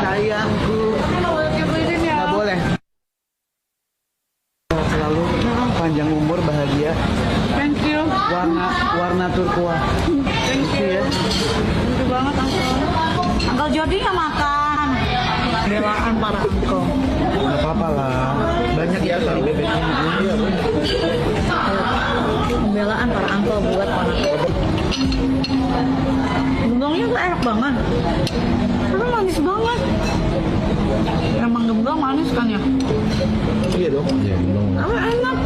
sayangku. Nggak boleh. Selalu panjang umur, bahagia. Thank you. Warna turkuaz. Thank you. Ya. Thank you banget, Uncle. Uncle Jody nggak makan. Delaan para Uncle. Nggak apa-apa lah. Banyak ya kalau bebeknya. Pembelaan para Uncle buat anak. Gembongnya tuh enak banget. Tapi manis banget. Emang gembong manis kan ya? Iya dong. Iya dong. Tapi enak.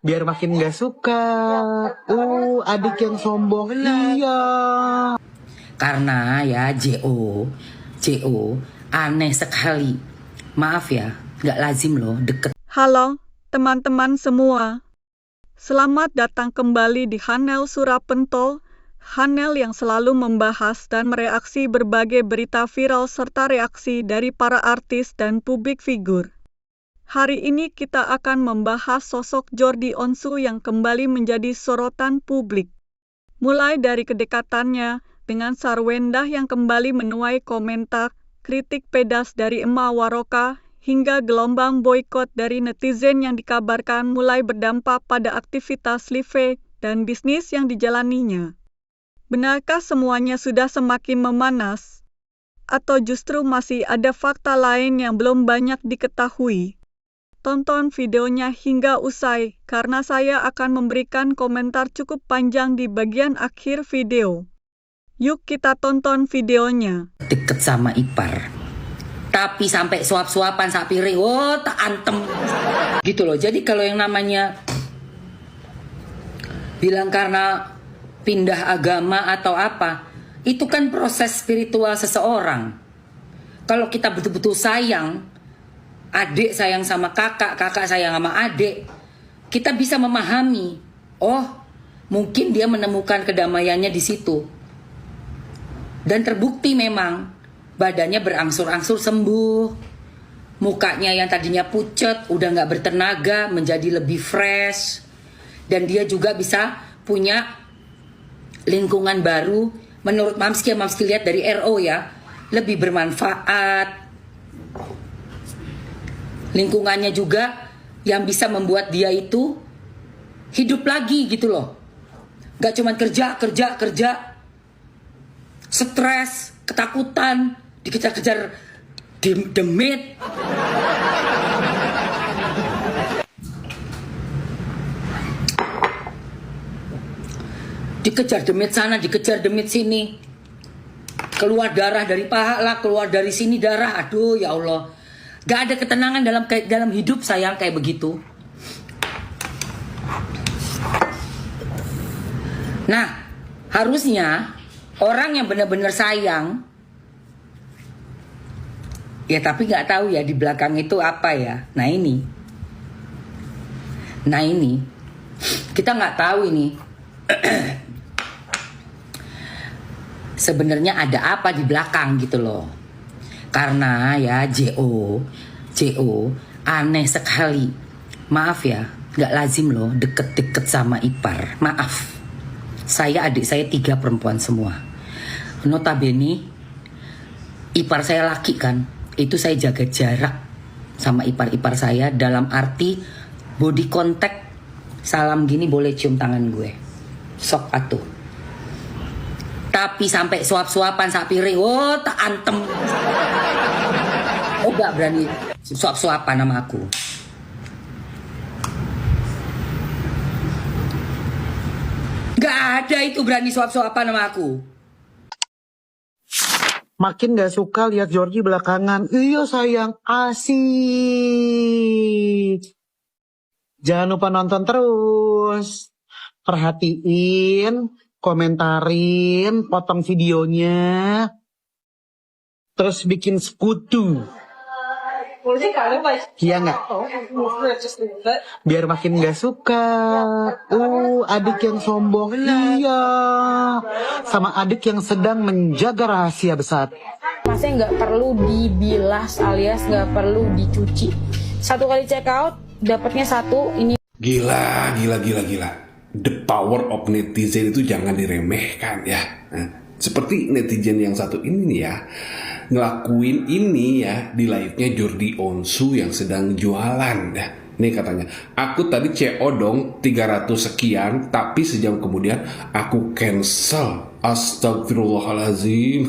Biar makin nggak suka. Adik yang sombong. Iya. Karena ya JO aneh sekali. Maaf ya, nggak lazim loh deket. Halo teman-teman semua. Selamat datang kembali di Hanel Surapento, Hanel yang selalu membahas dan mereaksi berbagai berita viral serta reaksi dari para artis dan publik figur. Hari ini kita akan membahas sosok Jordi Onsu yang kembali menjadi sorotan publik. Mulai dari kedekatannya dengan Sarwendah yang kembali menuai komentar, kritik pedas dari Emma Waroka, hingga gelombang boikot dari netizen yang dikabarkan mulai berdampak pada aktivitas live dan bisnis yang dijalaninya. Benarkah semuanya sudah semakin memanas? Atau justru masih ada fakta lain yang belum banyak diketahui? Tonton videonya hingga usai, karena saya akan memberikan komentar cukup panjang di bagian akhir video. Yuk kita tonton videonya. Deket sama ipar. Tapi sampai suap-suapan sak piring, tak antem. Gitu loh. Jadi kalau yang namanya bilang karena pindah agama atau apa, itu kan proses spiritual seseorang. Kalau kita betul-betul sayang, adik sayang sama kakak, kakak sayang sama adik, kita bisa memahami, oh mungkin dia menemukan kedamaiannya di situ. Dan terbukti memang badannya berangsur-angsur sembuh, mukanya yang tadinya pucat udah gak bertenaga menjadi lebih fresh, dan dia juga bisa punya lingkungan baru menurut Mamski lihat dari RO ya, lebih bermanfaat. Lingkungannya juga yang bisa membuat dia itu hidup lagi gitu loh. Gak cuman kerja, stres, ketakutan, dikejar-kejar demit. Dikejar demit sana, dikejar demit sini. Keluar darah dari paha lah, keluar dari sini darah. Aduh ya Allah. Gak ada ketenangan dalam hidup sayang kayak begitu. Nah, harusnya orang yang benar-benar sayang, ya tapi gak tahu ya di belakang itu apa ya. Nah ini kita gak tahu ini. Sebenarnya ada apa di belakang gitu loh. Karena ya JO aneh sekali. Maaf ya, gak lazim loh deket-deket sama ipar. Maaf, adik saya 3 perempuan semua. Notabene ipar saya laki kan, itu saya jaga jarak sama ipar-ipar saya. Dalam arti body contact, salam gini boleh cium tangan gue, sok atuh. Tapi sampai suap-suapan sak piring, tak antem. Oh gak berani suap-suapan sama aku. Gak ada itu berani suap-suapan sama aku. Makin gak suka lihat Jordi belakangan. Iya sayang, asik. Jangan lupa nonton terus. Perhatiin, komentarin, potong videonya. Terus bikin sekutu. Iya nggak? Biar makin nggak suka. Adik yang sombong. Iya. Sama adik yang sedang menjaga rahasia besar. Masnya nggak perlu dibilas alias nggak perlu dicuci. 1 kali check out dapatnya satu ini. Gila. The power of netizen itu jangan diremehkan ya. Nah, seperti netizen yang satu ini nih ya, ngelakuin ini ya di live-nya Jordi Onsu yang sedang jualan ya. Nih katanya, aku tadi CO dong 300 sekian, tapi sejam kemudian aku cancel. Astagfirullahalazim.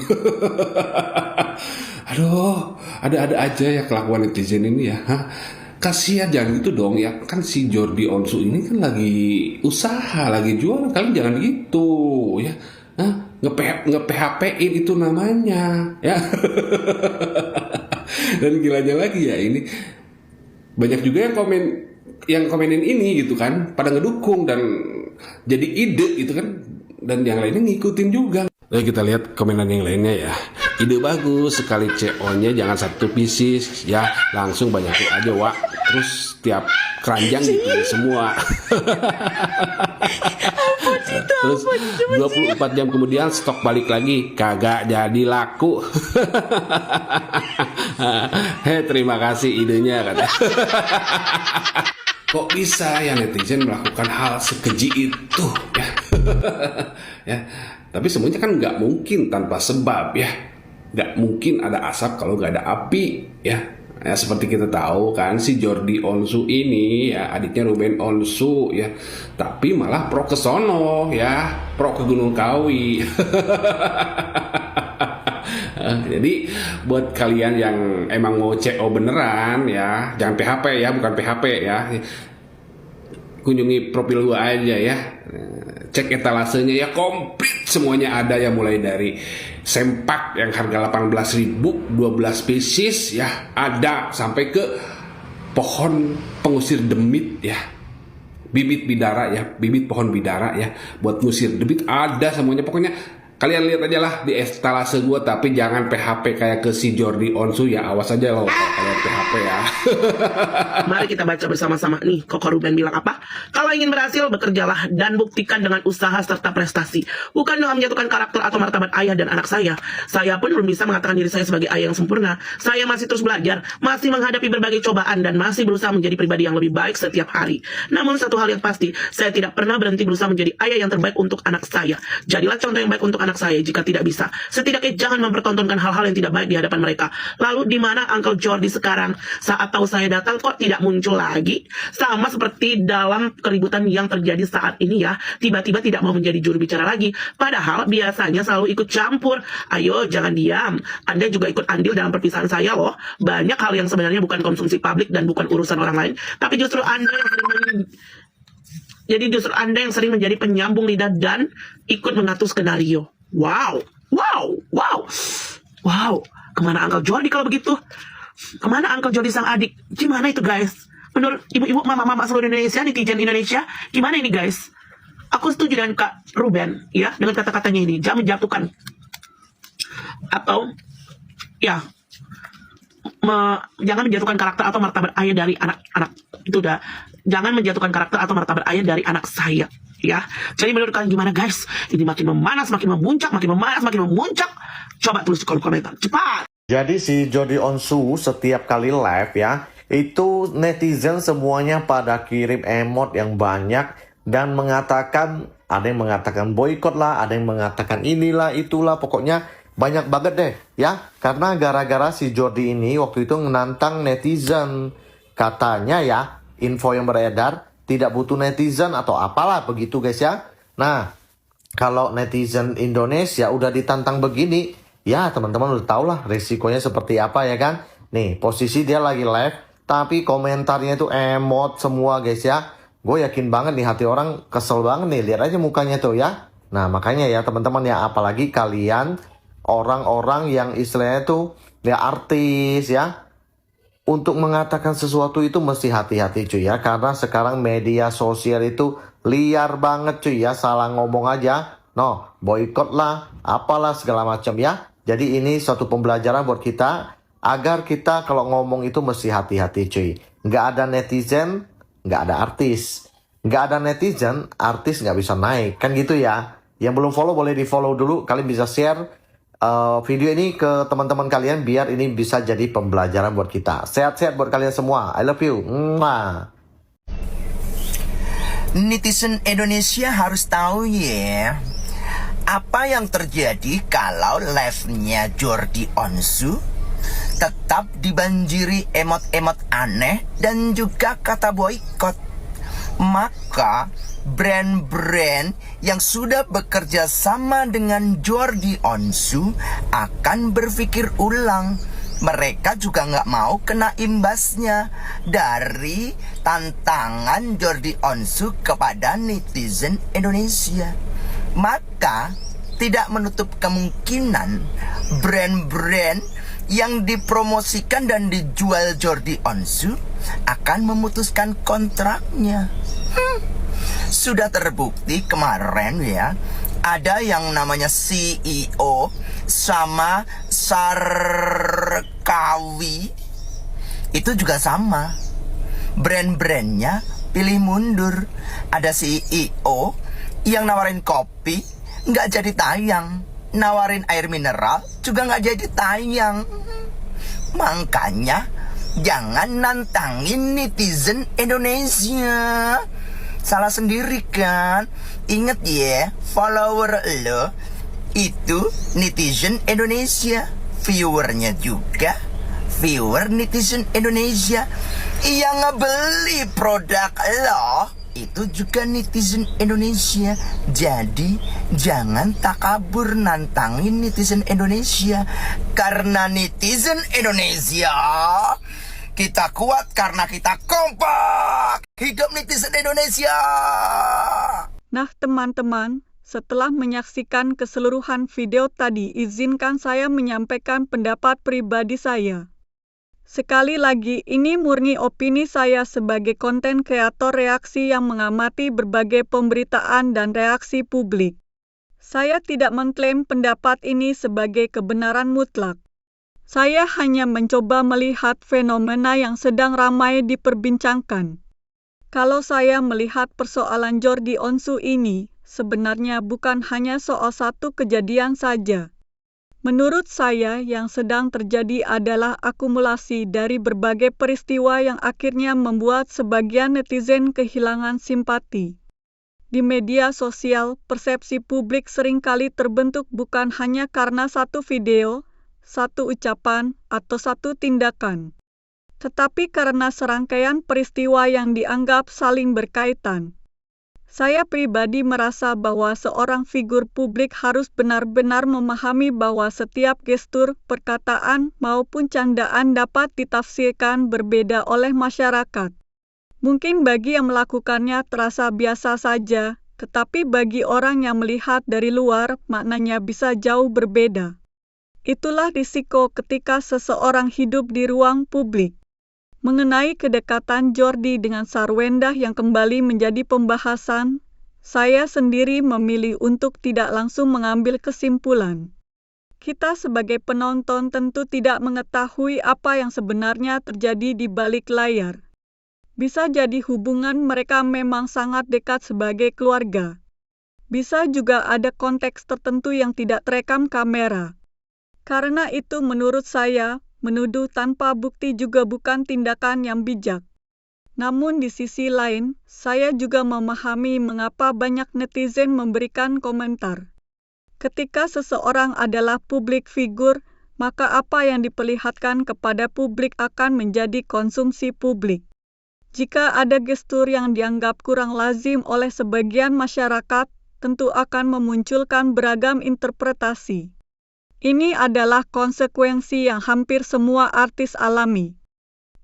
Aduh, ada-ada aja ya kelakuan netizen ini ya. Hah? Kasihan, jangan gitu dong ya. Kan si Jordi Onsu ini kan lagi usaha, lagi jualan. Kalian jangan gitu ya. Nge-PHP-in itu namanya ya. Dan gilanya lagi ya, ini banyak juga yang komenin ini gitu kan, pada ngedukung dan jadi ide gitu kan, dan yang lainnya ngikutin juga. Kita lihat komenan yang lainnya ya. Ide bagus sekali, CO-nya jangan satu pieces ya, langsung banyakin aja Wak. Terus tiap keranjang gitu semua. Terus 24 jam kemudian stok balik lagi, kagak jadi laku. Terima kasih idenya kata. Kok bisa ya netizen melakukan hal sekeji itu ya? Ya, tapi semuanya kan nggak mungkin tanpa sebab ya. Nggak mungkin ada asap kalau nggak ada api ya. Ya, seperti kita tahu kan si Jordi Onsu ini ya, adiknya Ruben Onsu ya, tapi malah pro ke sono ya, pro ke Gunung Kawi. Jadi buat kalian yang emang mau CO beneran ya, jangan PHP ya, bukan PHP ya, kunjungi profil gua aja ya, cek etalasenya ya, komplit semuanya ada ya, mulai dari sempak yang harga 18.000 12 spesies ya ada, sampai ke pohon pengusir demit ya, bibit bidara ya, bibit pohon bidara ya, buat ngusir demit ada semuanya. Pokoknya kalian lihat aja lah di etalase gue, tapi jangan PHP kayak ke si Jordi Onsu ya, awas aja loh kalau kalian PHP ya. Mari kita baca bersama-sama nih, Koko Ruben bilang apa? Kalau ingin berhasil, bekerjalah dan buktikan dengan usaha serta prestasi. Bukan dengan menjatuhkan karakter atau martabat ayah dan anak saya. Saya pun belum bisa mengatakan diri saya sebagai ayah yang sempurna. Saya masih terus belajar, masih menghadapi berbagai cobaan, dan masih berusaha menjadi pribadi yang lebih baik setiap hari. Namun satu hal yang pasti, saya tidak pernah berhenti berusaha menjadi ayah yang terbaik untuk anak saya. Jadilah contoh yang baik untuk anak saya. Jika tidak bisa, setidaknya jangan mempertontonkan hal-hal yang tidak baik di hadapan mereka. Lalu di mana Uncle Jordi sekarang? Saat tahu saya datang kok tidak muncul lagi? Sama seperti dalam keributan yang terjadi saat ini ya, tiba-tiba tidak mau menjadi juru bicara lagi, padahal biasanya selalu ikut campur. Ayo jangan diam, Anda juga ikut andil dalam perpisahan saya loh. Banyak hal yang sebenarnya bukan konsumsi publik dan bukan urusan orang lain, tapi justru Anda yang sering menjadi penyambung lidah dan ikut mengatur skenario. Wow. Kemana Uncle Jordi kalau begitu? Kemana Uncle Jordi sang adik? Gimana itu guys? Menurut ibu-ibu, mama-mama seluruh Indonesia, netizen Indonesia, gimana ini guys? Aku setuju dengan Kak Ruben ya, dengan kata-katanya ini, jangan menjatuhkan atau ya jangan menjatuhkan karakter atau martabat ayah dari anak-anak. Itu udah, jangan menjatuhkan karakter atau martabat ayah dari anak saya ya. Jadi menurut kalian gimana guys? Ini makin memanas, makin memuncak, makin memanas, makin memuncak. Coba tulis di kolom komentar, cepat. Jadi si Jordi Onsu setiap kali live ya, itu netizen semuanya pada kirim emot yang banyak dan mengatakan, ada yang mengatakan boykot lah, ada yang mengatakan inilah itulah, pokoknya banyak banget deh ya. Karena gara-gara si Jordi ini waktu itu menantang netizen, katanya ya, info yang beredar tidak butuh netizen atau apalah begitu guys ya. Nah, kalau netizen Indonesia udah ditantang begini, ya teman-teman udah tau lah resikonya seperti apa ya kan. Nih posisi dia lagi live, tapi komentarnya itu emot semua guys ya. Gue yakin banget nih hati orang kesel banget nih, lihat aja mukanya tuh ya. Nah makanya ya teman-teman ya, apalagi kalian orang-orang yang istilahnya tuh ya artis ya, untuk mengatakan sesuatu itu mesti hati-hati cuy ya. Karena sekarang media sosial itu liar banget cuy ya, salah ngomong aja no boykot lah apalah segala macam ya. Jadi ini suatu pembelajaran buat kita, agar kita kalau ngomong itu mesti hati-hati cuy. Nggak ada netizen, nggak ada artis. Nggak ada netizen, artis nggak bisa naik, kan gitu ya. Yang belum follow boleh di follow dulu. Kalian bisa share video ini ke teman-teman kalian biar ini bisa jadi pembelajaran buat kita. Sehat-sehat buat kalian semua. I love you. Mwah. Netizen Indonesia harus tahu ya, apa yang terjadi kalau live-nya Jordi Onsu tetap dibanjiri emot-emot aneh dan juga kata boykot. Maka brand-brand yang sudah bekerja sama dengan Jordi Onsu akan berpikir ulang. Mereka juga nggak mau kena imbasnya dari tantangan Jordi Onsu kepada netizen Indonesia. Maka tidak menutup kemungkinan brand-brand yang dipromosikan dan dijual Jordi Onsu akan memutuskan kontraknya. Sudah terbukti kemarin ya, ada yang namanya CEO sama Sarkawi itu juga sama. Brand-brandnya pilih mundur. Ada CEO yang nawarin kopi nggak jadi tayang, nawarin air mineral juga nggak jadi tayang. Makanya jangan nantangin netizen Indonesia. Salah sendiri kan. Ingat ya, follower lo itu netizen Indonesia, viewernya juga viewer netizen Indonesia. Yang ngebeli produk lo itu juga netizen Indonesia. Jadi jangan takabur nantangin netizen Indonesia. Karena netizen Indonesia, kita kuat karena kita kompak. Hidup netizen Indonesia. Nah, teman-teman, setelah menyaksikan keseluruhan video tadi, izinkan saya menyampaikan pendapat pribadi saya. Sekali lagi, ini murni opini saya sebagai konten kreator reaksi yang mengamati berbagai pemberitaan dan reaksi publik. Saya tidak mengklaim pendapat ini sebagai kebenaran mutlak. Saya hanya mencoba melihat fenomena yang sedang ramai diperbincangkan. Kalau saya melihat persoalan Jordi Onsu ini, sebenarnya bukan hanya soal satu kejadian saja. Menurut saya, yang sedang terjadi adalah akumulasi dari berbagai peristiwa yang akhirnya membuat sebagian netizen kehilangan simpati. Di media sosial, persepsi publik seringkali terbentuk bukan hanya karena satu video, satu ucapan, atau satu tindakan, tetapi karena serangkaian peristiwa yang dianggap saling berkaitan. Saya pribadi merasa bahwa seorang figur publik harus benar-benar memahami bahwa setiap gestur, perkataan, maupun candaan dapat ditafsirkan berbeda oleh masyarakat. Mungkin bagi yang melakukannya terasa biasa saja, tetapi bagi orang yang melihat dari luar, maknanya bisa jauh berbeda. Itulah risiko ketika seseorang hidup di ruang publik. Mengenai kedekatan Jordi dengan Sarwendah yang kembali menjadi pembahasan, saya sendiri memilih untuk tidak langsung mengambil kesimpulan. Kita sebagai penonton tentu tidak mengetahui apa yang sebenarnya terjadi di balik layar. Bisa jadi hubungan mereka memang sangat dekat sebagai keluarga. Bisa juga ada konteks tertentu yang tidak terekam kamera. Karena itu menurut saya, menuduh tanpa bukti juga bukan tindakan yang bijak. Namun di sisi lain, saya juga memahami mengapa banyak netizen memberikan komentar. Ketika seseorang adalah publik figur, maka apa yang diperlihatkan kepada publik akan menjadi konsumsi publik. Jika ada gestur yang dianggap kurang lazim oleh sebagian masyarakat, tentu akan memunculkan beragam interpretasi. Ini adalah konsekuensi yang hampir semua artis alami.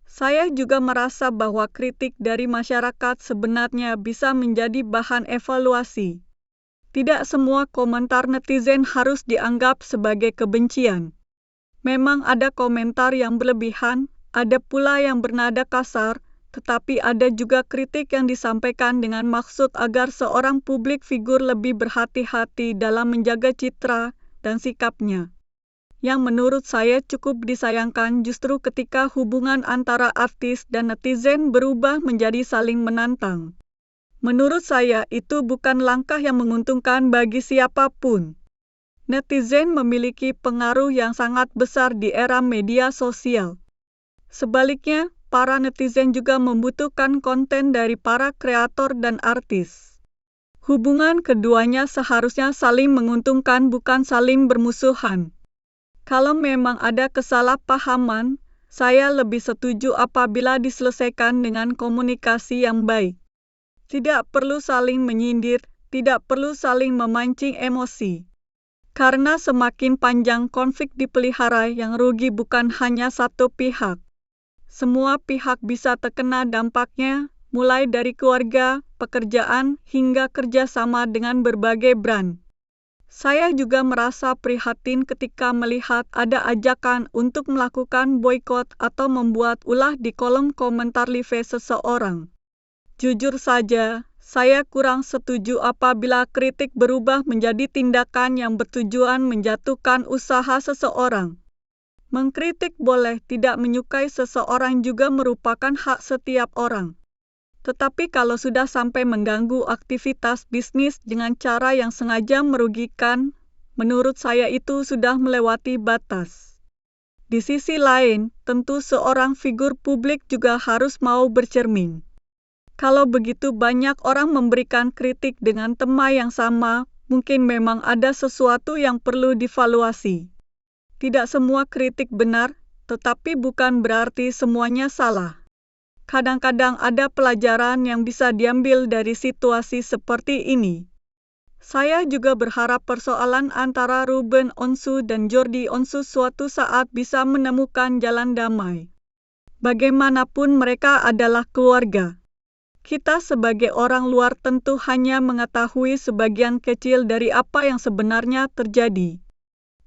Saya juga merasa bahwa kritik dari masyarakat sebenarnya bisa menjadi bahan evaluasi. Tidak semua komentar netizen harus dianggap sebagai kebencian. Memang ada komentar yang berlebihan, ada pula yang bernada kasar, tetapi ada juga kritik yang disampaikan dengan maksud agar seorang publik figur lebih berhati-hati dalam menjaga citra dan sikapnya. Yang menurut saya cukup disayangkan justru ketika hubungan antara artis dan netizen berubah menjadi saling menantang. Menurut saya itu bukan langkah yang menguntungkan bagi siapapun. Netizen memiliki pengaruh yang sangat besar di era media sosial. Sebaliknya, para netizen juga membutuhkan konten dari para kreator dan artis. Hubungan keduanya seharusnya saling menguntungkan, bukan saling bermusuhan. Kalau memang ada kesalahpahaman, saya lebih setuju apabila diselesaikan dengan komunikasi yang baik. Tidak perlu saling menyindir, tidak perlu saling memancing emosi. Karena semakin panjang konflik dipelihara, yang rugi bukan hanya satu pihak. Semua pihak bisa terkena dampaknya, mulai dari keluarga, pekerjaan, hingga kerjasama dengan berbagai brand. Saya juga merasa prihatin ketika melihat ada ajakan untuk melakukan boikot atau membuat ulah di kolom komentar live seseorang. Jujur saja, saya kurang setuju apabila kritik berubah menjadi tindakan yang bertujuan menjatuhkan usaha seseorang. Mengkritik boleh, tidak menyukai seseorang juga merupakan hak setiap orang. Tetapi kalau sudah sampai mengganggu aktivitas bisnis dengan cara yang sengaja merugikan, menurut saya itu sudah melewati batas. Di sisi lain, tentu seorang figur publik juga harus mau bercermin. Kalau begitu banyak orang memberikan kritik dengan tema yang sama, mungkin memang ada sesuatu yang perlu divaluasi. Tidak semua kritik benar, tetapi bukan berarti semuanya salah. Kadang-kadang ada pelajaran yang bisa diambil dari situasi seperti ini. Saya juga berharap persoalan antara Ruben Onsu dan Jordi Onsu suatu saat bisa menemukan jalan damai. Bagaimanapun mereka adalah keluarga. Kita sebagai orang luar tentu hanya mengetahui sebagian kecil dari apa yang sebenarnya terjadi.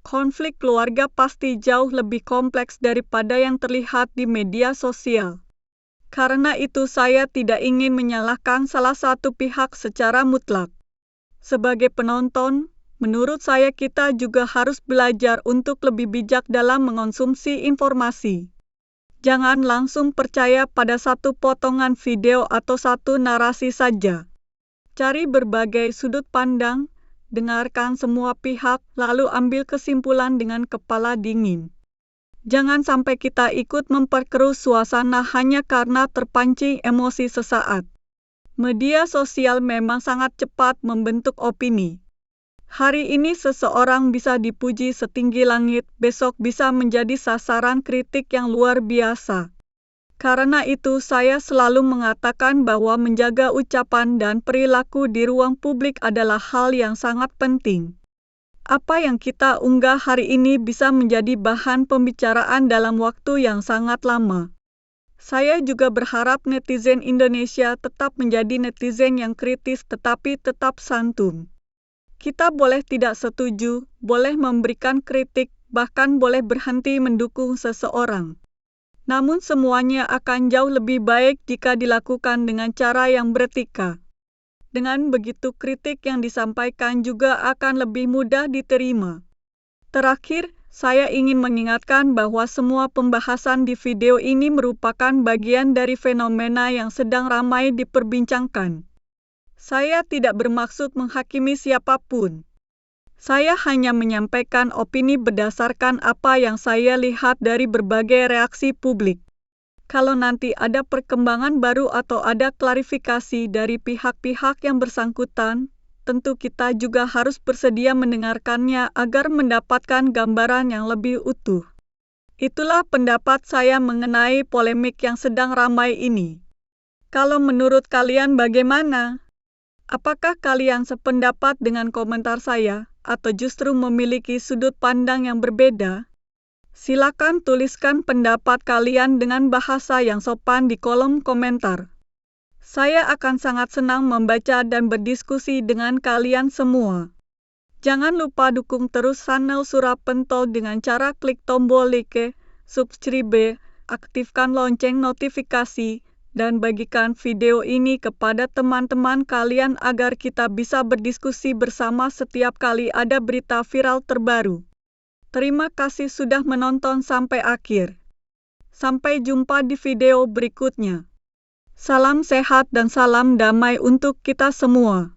Konflik keluarga pasti jauh lebih kompleks daripada yang terlihat di media sosial. Karena itu saya tidak ingin menyalahkan salah satu pihak secara mutlak. Sebagai penonton, menurut saya kita juga harus belajar untuk lebih bijak dalam mengonsumsi informasi. Jangan langsung percaya pada satu potongan video atau satu narasi saja. Cari berbagai sudut pandang, dengarkan semua pihak, lalu ambil kesimpulan dengan kepala dingin. Jangan sampai kita ikut memperkeruh suasana hanya karena terpancing emosi sesaat. Media sosial memang sangat cepat membentuk opini. Hari ini seseorang bisa dipuji setinggi langit, besok bisa menjadi sasaran kritik yang luar biasa. Karena itu saya selalu mengatakan bahwa menjaga ucapan dan perilaku di ruang publik adalah hal yang sangat penting. Apa yang kita unggah hari ini bisa menjadi bahan pembicaraan dalam waktu yang sangat lama. Saya juga berharap netizen Indonesia tetap menjadi netizen yang kritis tetapi tetap santun. Kita boleh tidak setuju, boleh memberikan kritik, bahkan boleh berhenti mendukung seseorang. Namun semuanya akan jauh lebih baik jika dilakukan dengan cara yang beretika. Dengan begitu kritik yang disampaikan juga akan lebih mudah diterima. Terakhir, saya ingin mengingatkan bahwa semua pembahasan di video ini merupakan bagian dari fenomena yang sedang ramai diperbincangkan. Saya tidak bermaksud menghakimi siapapun. Saya hanya menyampaikan opini berdasarkan apa yang saya lihat dari berbagai reaksi publik. Kalau nanti ada perkembangan baru atau ada klarifikasi dari pihak-pihak yang bersangkutan, tentu kita juga harus bersedia mendengarkannya agar mendapatkan gambaran yang lebih utuh. Itulah pendapat saya mengenai polemik yang sedang ramai ini. Kalau menurut kalian bagaimana? Apakah kalian sependapat dengan komentar saya, atau justru memiliki sudut pandang yang berbeda? Silakan tuliskan pendapat kalian dengan bahasa yang sopan di kolom komentar. Saya akan sangat senang membaca dan berdiskusi dengan kalian semua. Jangan lupa dukung terus channel Surapentol dengan cara klik tombol like, subscribe, aktifkan lonceng notifikasi, dan bagikan video ini kepada teman-teman kalian agar kita bisa berdiskusi bersama setiap kali ada berita viral terbaru. Terima kasih sudah menonton sampai akhir. Sampai jumpa di video berikutnya. Salam sehat dan salam damai untuk kita semua.